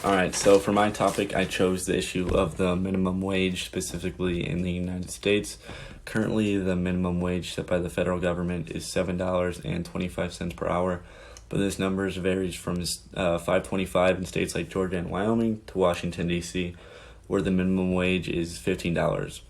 All right, so for my topic, I chose the issue of the minimum wage, specifically in the United States. Currently, the minimum wage set by the federal government is $7.25 per hour, but this number varies from $5.25 in states like Georgia and Wyoming to Washington, D.C., where the minimum wage is $15.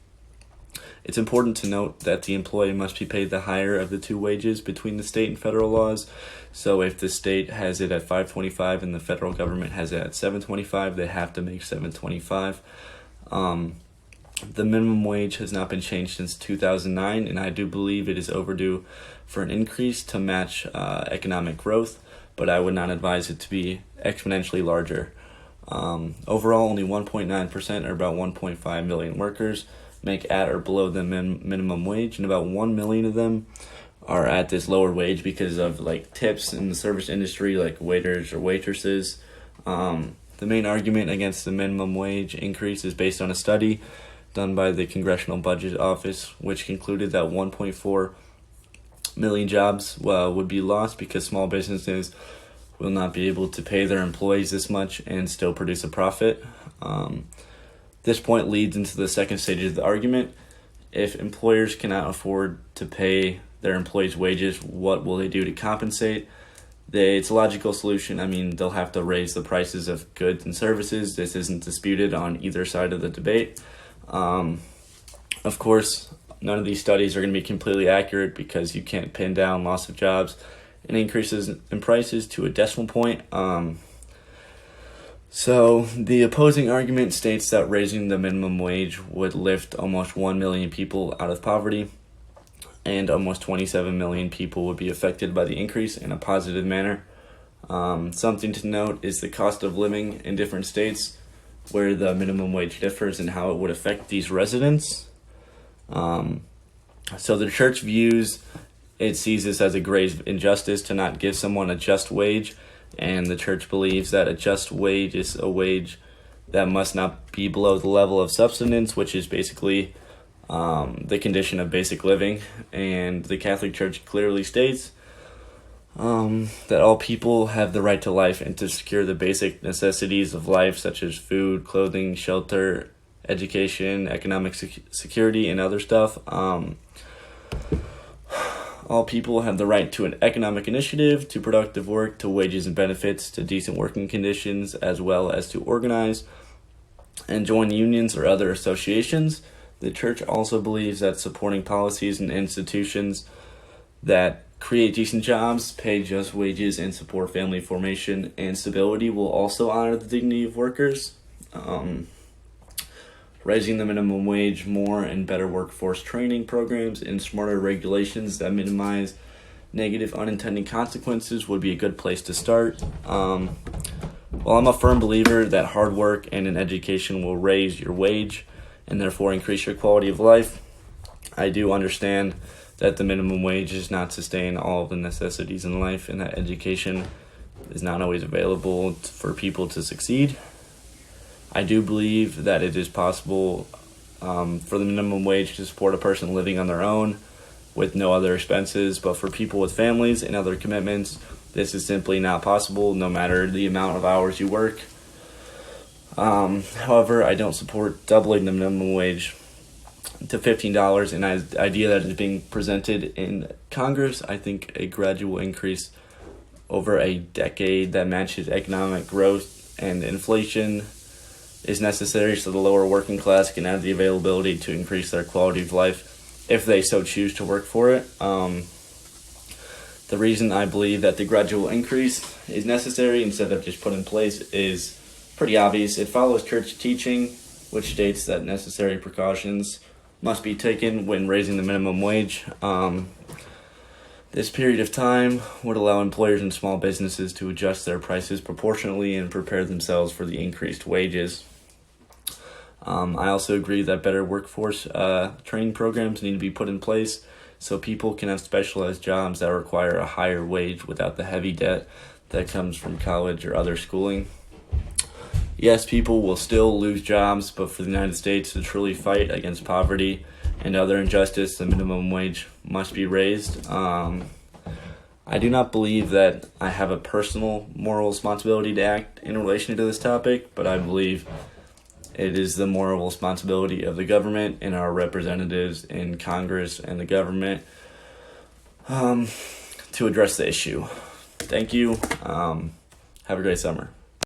It's important to note that the employee must be paid the higher of the two wages between the state and federal laws. So if the state has it at $5.25 and the federal government has it at $7.25, they have to make $7.25. The minimum wage has not been changed since 2009, and I do believe it is overdue for an increase to match economic growth, but I would not advise it to be exponentially larger. Overall, only 1.9%, or about 1.5 million workers, make at or below the minimum wage, and about 1 million of them are at this lower wage because of like tips in the service industry, like waiters or waitresses. The main argument against the minimum wage increase is based on a study done by the Congressional Budget Office, which concluded that 1.4 million jobs would be lost because small businesses will not be able to pay their employees this much and still produce a profit. This point leads into the second stage of the argument. If employers cannot afford to pay their employees' wages, what will they do to compensate? It's a logical solution. I mean, they'll have to raise the prices of goods and services. This isn't disputed on either side of the debate. Of course, none of these studies are going to be completely accurate because you can't pin down loss of jobs and increases in prices to a decimal point. So the opposing argument states that raising the minimum wage would lift almost 1 million people out of poverty, and almost 27 million people would be affected by the increase in a positive manner. Something to note is the cost of living in different states, where the minimum wage differs and how it would affect these residents. So the church sees this as a grave injustice to not give someone a just wage, and the church believes that a just wage is a wage that must not be below the level of subsistence, which is basically the condition of basic living. And the Catholic Church clearly states that all people have the right to life and to secure the basic necessities of life, such as food, clothing, shelter, education, economic security, and other stuff. All people have the right to an economic initiative, to productive work, to wages and benefits, to decent working conditions, as well as to organize and join unions or other associations. The church also believes that supporting policies and institutions that create decent jobs, pay just wages, and support family formation and stability will also honor the dignity of workers. Raising the minimum wage more and better workforce training programs and smarter regulations that minimize negative unintended consequences would be a good place to start. While I'm a firm believer that hard work and an education will raise your wage and therefore increase your quality of life, I do understand that the minimum wage does not sustain all of the necessities in life, and that education is not always available for people to succeed. I do believe that it is possible for the minimum wage to support a person living on their own with no other expenses, but for people with families and other commitments, this is simply not possible, no matter the amount of hours you work. However, I don't support doubling the minimum wage to $15, and the idea that is being presented in Congress. I think a gradual increase over a decade that matches economic growth and inflation is necessary so the lower working class can have the availability to increase their quality of life if they so choose to work for it. The reason I believe that the gradual increase is necessary instead of just put in place is pretty obvious. It follows church teaching, which states that necessary precautions must be taken when raising the minimum wage. This period of time would allow employers and small businesses to adjust their prices proportionally and prepare themselves for the increased wages. I also agree that better workforce training programs need to be put in place so people can have specialized jobs that require a higher wage without the heavy debt that comes from college or other schooling. Yes, people will still lose jobs, but for the United States to truly fight against poverty and other injustice, the minimum wage must be raised. I do not believe that I have a personal moral responsibility to act in relation to this topic, but I believe it is the moral responsibility of the government and our representatives in Congress and the government to address the issue. Thank you. Have a great summer.